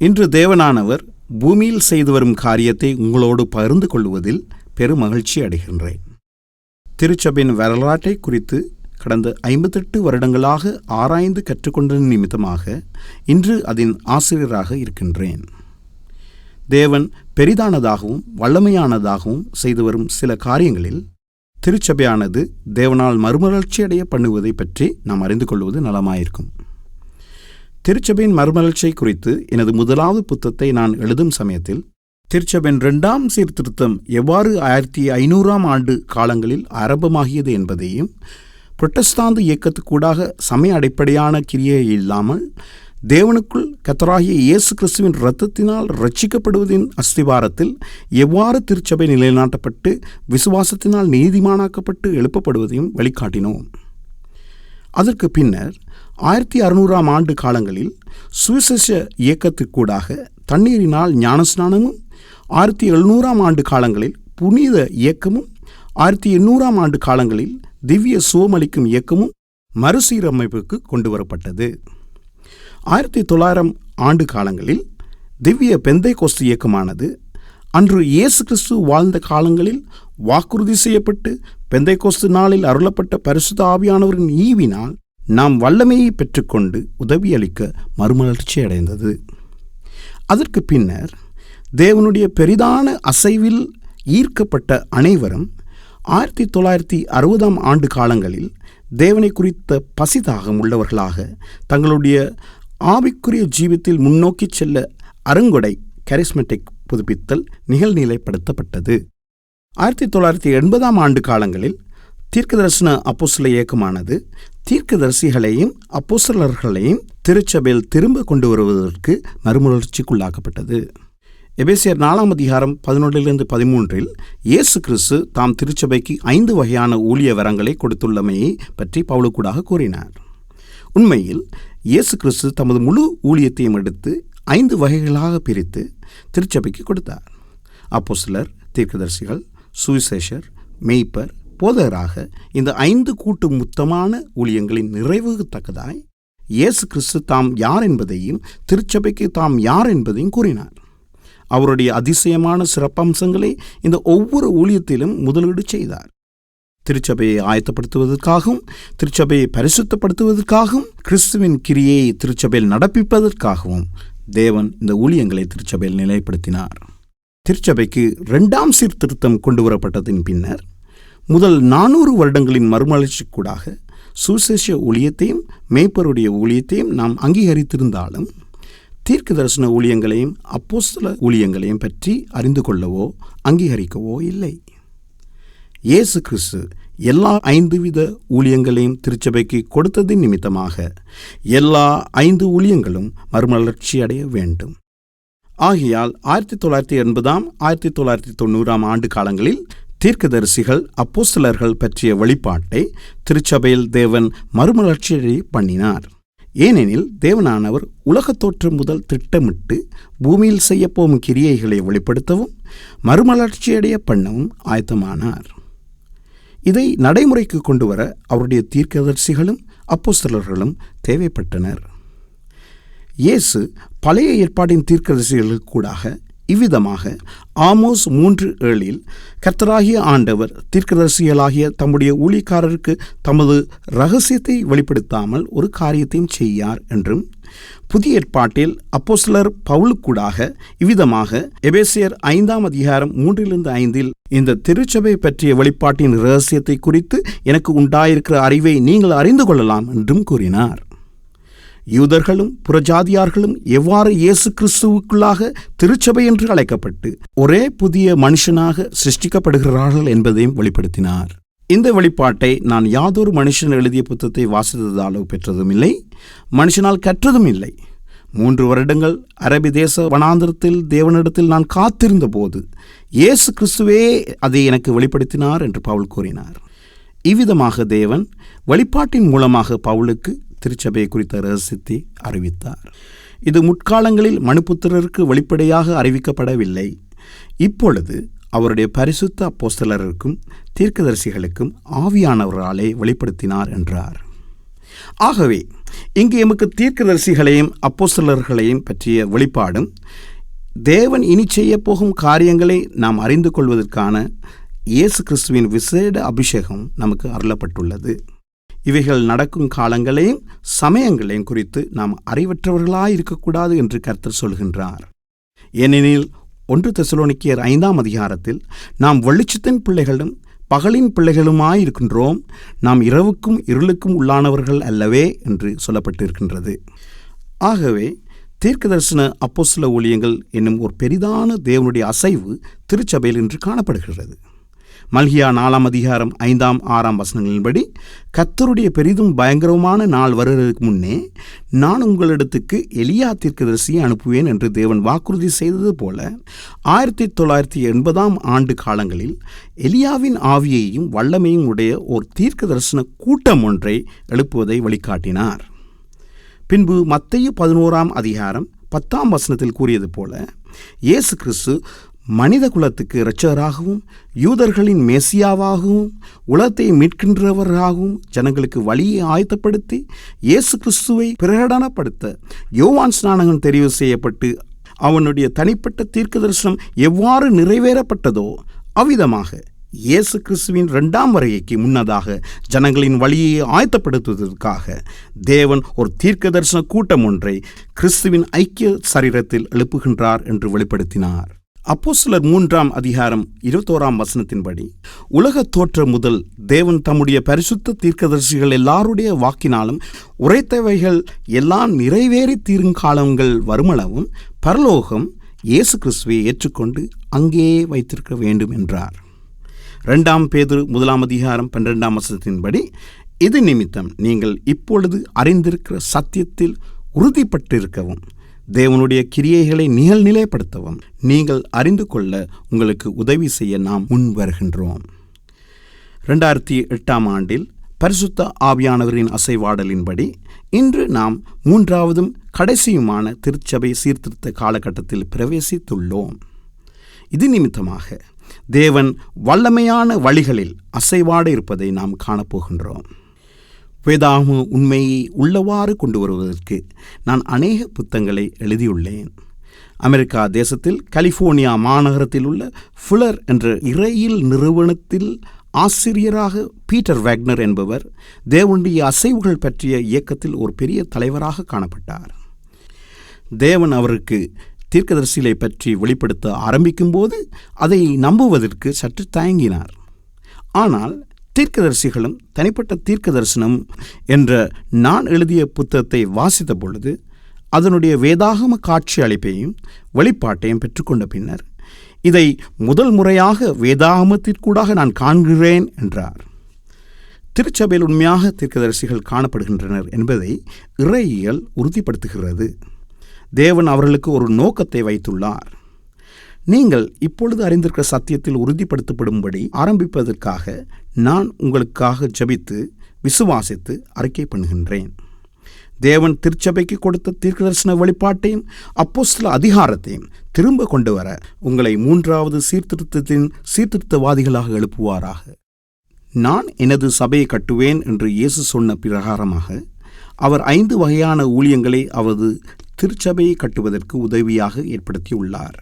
இன்று தேவனானவர் பூமியில் செய்து வரும் காரியத்தை உங்களோடு பகிர்ந்து கொள்வதில் பெரும் மகிழ்ச்சி அடைகின்றேன். திருச்சபையின் வரலாற்றை குறித்து கடந்த 58 வருடங்களாக ஆராய்ந்து கற்றுக்கொண்ட நிமித்தமாக இன்று அதன் ஆசிரியராக இருக்கின்றேன். தேவன் பெரிதானதாகவும் வல்லமையானதாகவும் செய்து வரும் சில காரியங்களில் திருச்சபையானது தேவனால் மறுமலர்ச்சி அடைய பண்ணுவதை பற்றி நாம் அறிந்து கொள்வது நலமாயிருக்கும். திருச்சபையின் மறுமலர்ச்சியை குறித்து எனது முதலாவது புத்தகத்தை நான் எழுதும் சமயத்தில் திருச்சபையின் 2ஆம் சீர்திருத்தம் எவ்வாறு 1500ஆம் ஆண்டு காலங்களில் ஆரம்பமாகியது என்பதையும், புரட்டஸ்தாந்து இயக்கத்துக்கூடாக சமய அடிப்படையான கிரியை இல்லாமல் தேவனுக்குள் கர்த்தராகிய இயேசு கிறிஸ்துவின் இரத்தத்தினால் ரட்சிக்கப்படுவதின் அஸ்திவாரத்தில் எவ்வாறு திருச்சபை நிலைநாட்டப்பட்டு விசுவாசத்தினால் நீதிமானாக்கப்பட்டு எழுப்பப்படுவதையும் வெளிக்காட்டினோம். அதற்கு பின்னர் 1600ஆம் ஆண்டு காலங்களில் சுவிசேஷ இயக்கத்துக்கூடாக தண்ணீரினால் ஞானஸ்நானமும், 1700ஆம் ஆண்டு காலங்களில் புனித இயக்கமும், 1800ஆம் ஆண்டு காலங்களில் திவ்ய சுவமளிக்கும் இயக்கமும் மறுசீரமைப்புக்கு கொண்டு வரப்பட்டது. 1900 ஆண்டு காலங்களில் திவ்ய பெந்தைகோஸ்து இயக்கமானது அன்று இயேசு கிறிஸ்து வாழ்ந்த காலங்களில் வாக்குறுதி செய்யப்பட்டு பெந்தைகோஸ்து நாளில் அருளப்பட்ட பரிசுத்த ஆவியானவரின் ஈவினால் நாம் வல்லமையை பெற்றுக்கொண்டு உதவியளிக்க மறுமலர்ச்சி அடைந்தது. அதற்கு பின்னர் தேவனுடைய பெரிதான அசைவில் ஈர்க்கப்பட்ட அனைவரும் 1960ஆம் ஆண்டு காலங்களில் தேவனை குறித்த பசிதாகம் உள்ளவர்களாக தங்களுடைய ஆவிக்குரிய ஜீவித்தில் முன்னோக்கி செல்ல அருங்கொடை கரிஸ்மெட்டிக் புதுப்பித்தல் நிகழ்நிலைப்படுத்தப்பட்டது. 1980ஆம் ஆண்டு காலங்களில் தீர்க்கதரிசன அப்போஸ்தல இயக்கமானது தீர்க்கதரிசிகளையும் அப்போஸ்தலர்களையும் திருச்சபையில் திரும்ப கொண்டு வருவதற்கு மறுமலர்ச்சிக்குள்ளாக்கப்பட்டது. எபேசியர் 4ஆம் அதிகாரம் 11-13 இயேசு கிறிஸ்து தாம் திருச்சபைக்கு 5 வகையான ஊழிய வரங்களை கொடுத்துள்ளமையை பற்றி பவுலுக்கூடாக கூறினார். உண்மையில் இயேசு கிறிஸ்து தமது முழு ஊழியத்தையும் எடுத்து 5 வகைகளாக பிரித்து திருச்சபைக்கு கொடுத்தார். அப்போஸ்தலர், தீர்க்கதரிசிகள், சுவிசேஷர், மெய்ப்பர், போதகராக இந்த 5 கூட்டு மொத்தமான ஊழியங்களின் நிறைவுத்தக்கதாய் இயேசு கிறிஸ்து தாம் யார் என்பதையும் திருச்சபைக்கு தாம் யார் என்பதையும் கூறினார். அவருடைய அதிசயமான சிறப்பம்சங்களை இந்த ஒவ்வொரு ஊழியத்திலும் முதலீடு செய்தார். திருச்சபையை ஆயத்தப்படுத்துவதற்காகவும், திருச்சபையை பரிசுத்தப்படுத்துவதற்காகவும், கிறிஸ்துவின் கிரியை திருச்சபையில் நடப்பிப்பதற்காகவும் தேவன் இந்த ஊழியங்களை திருச்சபையில் நிலைப்படுத்தினார். திருச்சபைக்கு 2ஆம் சீர்திருத்தம் கொண்டு வரப்பட்டதின் பின்னர் முதல் 400 வருடங்களின் மறுமலர்ச்சிக்கூடாக சுவிசேஷ ஊழியத்தையும் மேய்ப்பருடைய ஊழியத்தையும் நாம் அங்கீகரித்திருந்தாலும் தீர்க்க தரிசன ஊழியங்களையும் அப்போஸ்தல ஊழியங்களையும் பற்றி அறிந்து கொள்ளவோ அங்கீகரிக்கவோ இல்லை. இயேசு கிறிஸ்து எல்லா 5 வித ஊழியங்களையும் திருச்சபைக்கு கொடுத்ததின் நிமித்தமாக எல்லா 5 ஊழியங்களும் மறுமலர்ச்சி அடைய வேண்டும். ஆகையால் 1980ஆம் 1990ஆம் ஆண்டு காலங்களில் தீர்க்கதரிசிகள் அப்போஸ்தலர்கள் பற்றிய வெளிப்பாட்டை திருச்சபையில் தேவன் மறுமலர்ச்சியடைய பண்ணினார். ஏனெனில் தேவனானவர் உலகத் தோற்றம் முதல் திட்டமிட்டு பூமியில் செய்யப்போகும் கிரியைகளை வெளிப்படுத்தவும் மறுமலர்ச்சியடைய பண்ணவும் ஆயத்தமானார். இதை நடைமுறைக்கு கொண்டு வர அவருடைய தீர்க்கதரிசிகளும் அப்போஸ்தலர்களும் தேவைப்பட்டனர். இயேசு பழைய ஏற்பாட்டின் தீர்க்கதரிசிகளுக்கு கூடாக இவ்விதமாக ஆமோஸ் 3:7 கர்த்தராகிய ஆண்டவர் தீர்க்கதரிசிகளாகிய தம்முடைய ஊழியக்காரருக்கு தமது இரகசியத்தை வெளிப்படுத்தாமல் ஒரு காரியத்தையும் செய்யார் என்றும், புதிய ஏற்பாட்டில் அப்போஸ்தலர் பவுலுக்கூடாக இவ்விதமாக எபேசியர் 5ஆம் அதிகாரம் 3-5 இந்த திருச்சபை பற்றிய வெளிப்பாட்டின் இரகசியத்தை குறித்து எனக்கு உண்டாயிருக்கிற அறிவை நீங்கள் அறிந்து கொள்ளலாம் என்றும் கூறினார். யூதர்களும் புறஜாதியார்களும் எவ்வாறு இயேசு கிறிஸ்துவுக்குள்ளாக திருச்சபை என்று அழைக்கப்பட்டு ஒரே புதிய மனுஷனாக சிருஷ்டிக்கப்படுகிறார்கள் என்பதையும் வெளிப்படுத்தினார். இந்த வெளிப்பாட்டை நான் யாதொரு மனுஷன் எழுதிய புத்தகத்தை வாசித்ததாலோ பெற்றதும் இல்லை, மனுஷனால் கற்றதும் இல்லை. 3 வருடங்கள் அரபி தேச வனாந்திரத்தில் தேவனிடத்தில் நான் காத்திருந்த போது இயேசு கிறிஸ்துவே அதை எனக்கு வெளிப்படுத்தினார் என்று பவுல் கூறினார். இவ்விதமாக தேவன் வெளிப்பாட்டின் மூலமாக பவுலுக்கு திருச்சபையை குறித்த இரகசியத்தை அறிவித்தார். இது முற்காலங்களில் மனுபுத்திரருக்கு வெளிப்படையாக அறிவிக்கப்படவில்லை. இப்பொழுது அவருடைய பரிசுத்த அப்போஸ்தலருக்கும் தீர்க்கதரிசிகளுக்கும் ஆவியானவராலே வெளிப்படுத்தினார் என்றார். ஆகவே இங்கு எமக்கு தீர்க்கதரிசிகளையும் அப்போஸ்தலர்களையும் பற்றிய வெளிப்பாடும் தேவன் இனி செய்ய போகும் காரியங்களை நாம் அறிந்து கொள்வதற்கான இயேசு கிறிஸ்துவின் விசேட அபிஷேகம் நமக்கு அருளப்பட்டுள்ளது. இவைகள் நடக்கும் காலங்களையும் சமயங்களையும் குறித்து நாம் அறிவற்றவர்களாயிருக்கக்கூடாது என்று கர்த்தர் சொல்கின்றார். ஏனெனில் 1 தெசலோனிக்கேயர் 5ஆம் அதிகாரத்தில் நாம் வெளிச்சத்தின் பிள்ளைகளும் பகலின் பிள்ளைகளுமாயிருக்கின்றோம், நாம் இரவுக்கும் இருளுக்கும் உள்ளானவர்கள் அல்லவே என்று சொல்லப்பட்டிருக்கின்றது. ஆகவே தீர்க்கதரிசன அப்போஸ்தல ஊழியங்கள் என்னும் ஒரு பெரிதான தேவனுடைய அசைவு திருச்சபையில் இன்று காணப்படுகிறது. மல்கியா 4ஆம் அதிகாரம் 5ஆம் 6ஆம் வசனங்களின்படி, கர்த்தருடைய பெரிதும் பயங்கரமான நாள் வருவதற்கு முன்னே நான் உங்களிடத்துக்கு எலியா தீர்க்கதரிசியை அனுப்புவேன் என்று தேவன் வாக்குறுதி செய்தது போல 1980ஆம் ஆண்டு காலங்களில் எலியாவின் ஆவியையும் வல்லமையும் உடைய ஒரு தீர்க்க தரிசன கூட்டம் ஒன்றை எழுப்புவதை வழிகாட்டினார். பின்பு மத்தேயு 11ஆம் அதிகாரம் 10ஆம் வசனத்தில் கூறியது போல, இயேசு கிறிஸ்து மனித குலத்துக்கு இரட்சகராகவும் யூதர்களின் மேசியாவாகவும் உலகத்தை மீட்கின்றவராகவும் ஜனங்களுக்கு வழியை ஆயத்தப்படுத்தி இயேசு கிறிஸ்துவை பிரகடனப்படுத்த யோவான் ஸ்நானகன் தெரிவு செய்யப்பட்டு அவனுடைய தனிப்பட்ட தீர்க்க தரிசனம் எவ்வாறு நிறைவேறப்பட்டதோ அவ்விதமாக இயேசு கிறிஸ்துவின் 2ஆம் வருகைக்கு முன்னதாக ஜனங்களின் வழியை ஆயத்தப்படுத்துவதற்காக தேவன் ஒரு தீர்க்க தரிசன கூட்டம் ஒன்றை கிறிஸ்துவின் ஐக்கிய சரீரத்தில் எழுப்புகின்றார் என்று வெளிப்படுத்தினார். அப்போஸ்தலர் 3ஆம் அதிகாரம் 21ஆம் வசனத்தின்படி, உலக தோற்றம் முதல் தேவன் தம்முடைய பரிசுத்த தீர்க்கதரிசிகள் எல்லாருடைய வாக்கினாலும் உரைத்தவைகள் எல்லாம் நிறைவேறி தீருங்காலங்கள் வருமளவும் பரலோகம் இயேசு கிறிஸ்துவை ஏற்றுக்கொண்டு அங்கேயே வைத்திருக்க வேண்டும் என்றார். 2 பேதுரு 1ஆம் அதிகாரம் 12ஆம் வசனத்தின்படி, இது நிமித்தம் நீங்கள் இப்பொழுது அறிந்திருக்கிற சத்தியத்தில் உறுதிப்பட்டிருக்கவும் தேவனுடைய கிரியைகளை நிகழ்நிலைப்படுத்தவும் நீங்கள் அறிந்து கொள்ள உங்களுக்கு உதவி செய்ய நாம் முன் வருகின்றோம். 2008ஆம் ஆண்டில் பரிசுத்த ஆவியானவரின் அசைவாடலின்படி இன்று நாம் 3ஆவதும் கடைசியுமான திருச்சபை சீர்திருத்த காலகட்டத்தில் பிரவேசித்துள்ளோம். இது நிமித்தமாக தேவன் வல்லமையான வழிகளில் அசைவாட இருப்பதை நாம் காணப்போகின்றோம். வேதாகம உண்மையை உள்ளவாறு கொண்டு வருவதற்கு நான் அநேக புத்தகங்களை எழுதியுள்ளேன். அமெரிக்கா தேசத்தில் கலிஃபோர்னியா மாநகரத்தில் உள்ள ஃபுல்லர் என்ற இறையில் நிறுவனத்தில் ஆசிரியராக பீட்டர் வேக்னர் என்பவர் தேவனுடைய அசைவுகள் பற்றிய இயக்கத்தில் ஒரு பெரிய தலைவராக காணப்பட்டார். தேவன் அவருக்கு தீர்க்கதரிசிகளை பற்றி வெளிப்படுத்த ஆரம்பிக்கும் போது அதை நம்புவதற்கு சற்று தயங்கினார். ஆனால் தீர்க்கதரிசிகளும் தனிப்பட்ட தீர்க்க தரிசனம் என்ற நான் எழுதிய புத்தகத்தை வாசித்த பொழுது அதனுடைய வேதாகம காட்சி அளிப்பையும் வெளிப்பாட்டையும் பெற்றுக்கொண்ட பின்னர் இதை முதல் முறையாக வேதாகமத்திற்கூடாக நான் காண்கிறேன் என்றார். திருச்சபையில் உண்மையாக தீர்க்கதரிசிகள் காணப்படுகின்றனர் என்பதை இறையியல் உறுதிப்படுத்துகிறது. தேவன் அவர்களுக்கு ஒரு நோக்கத்தை வைத்துள்ளார். நீங்கள் இப்பொழுது அறிந்திருக்கிற சத்தியத்தில் உறுதிப்படுத்தப்படும்படி ஆரம்பிப்பதற்காக நான் உங்களுக்காக ஜெபித்து விசுவாசித்து அறிக்கை பண்ணுகின்றேன். தேவன் திருச்சபைக்கு கொடுத்த தீர்க்கதரிசன வெளிப்பாட்டையும் அப்போஸ்தல அதிகாரத்தையும் திரும்ப கொண்டு வர உங்களை 3ஆவது சீர்திருத்தத்தின் சீர்திருத்தவாதிகளாக எழுப்புவாராக. நான் எனது சபையை கட்டுவேன் என்று இயேசு சொன்ன பிரகாரமாக அவர் 5 வகையான ஊழியங்களை அவரது திருச்சபையை கட்டுவதற்கு உதவியாக ஏற்படுத்தியுள்ளார்.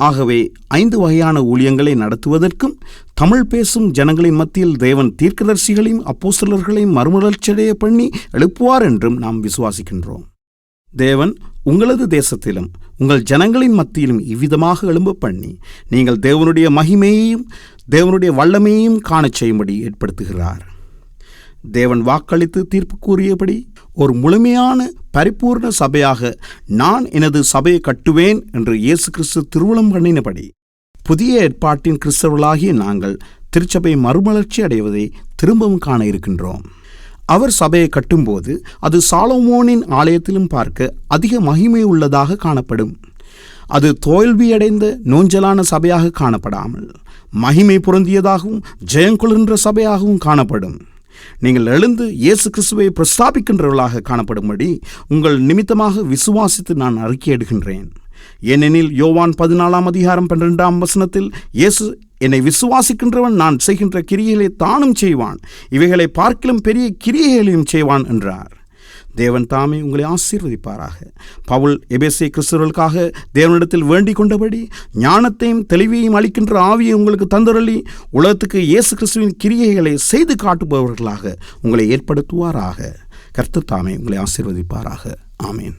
ஆகவே 5 வகையான ஊழியங்களை நடத்துவதற்கும் தமிழ் பேசும் ஜனங்களின் மத்தியில் தேவன் தீர்க்கதரிசிகளையும் அப்போஸ்தலர்களையும் மறுமலர்ச்சியடைய பண்ணி எழுப்புவார் என்றும் நாம் விசுவாசிக்கின்றோம். தேவன் உங்களது தேசத்திலும் உங்கள் ஜனங்களின் மத்தியிலும் இவ்விதமாக எழும்ப பண்ணி நீங்கள் தேவனுடைய மகிமையையும் தேவனுடைய வல்லமையையும் காணச் செய்யும்படி ஏற்படுத்துகிறார். தேவன் வாக்களித்து தீர்ப்பு கூறியபடி ஒரு முழுமையான பரிபூர்ண சபையாக நான் எனது சபையை கட்டுவேன் என்று இயேசு கிறிஸ்து திருவுளம் பண்ணினபடி புதிய ஏற்பாட்டின் கிறிஸ்தவர்களாகிய நாங்கள் திருச்சபை மறுமலர்ச்சி அடைவதை திரும்பவும் காண இருக்கின்றோம். அவர் சபையை கட்டும்போது அது சாலமோனின் ஆலயத்திலும் பார்க்க அதிக மகிமை உள்ளதாக காணப்படும். அது தோல்வியடைந்த நோஞ்சலான சபையாக காணப்படாமல் மகிமை பொருந்தியதாகவும் ஜெயங்கொள்கின்ற சபையாகவும் காணப்படும். நீங்கள் எழுந்து இயேசு கிறிஸ்துவை பிரஸ்தாபிக்கின்றவர்களாக காணப்படும்படி உங்கள் நிமித்தமாக விசுவாசித்து நான் அறிக்கையிடுகின்றேன். ஏனெனில் யோவான் 14ஆம் அதிகாரம் 12ஆம் வசனத்தில் இயேசு என்னை விசுவாசிக்கின்றவன் நான் செய்கின்ற கிரியைகளை தானும் செய்வான், இவைகளை பார்க்கிலும் பெரிய கிரியைகளையும் செய்வான் என்றார். தேவன் தாமே உங்களை ஆசீர்வதிப்பாராக. பவுல் எபேசிய கிறிஸ்தவர்களுக்காக தேவனிடத்தில் வேண்டிக் கொண்டபடி ஞானத்தையும் தெளிவையும் அளிக்கின்ற ஆவியை உங்களுக்கு தந்தருளி உலகத்துக்கு இயேசு கிறிஸ்துவின் கிரியைகளை செய்து காட்டுபவர்களாக உங்களை ஏற்படுத்துவாராக. கர்த்தர் தாமே உங்களை ஆசீர்வதிப்பாராக. ஆமேன்.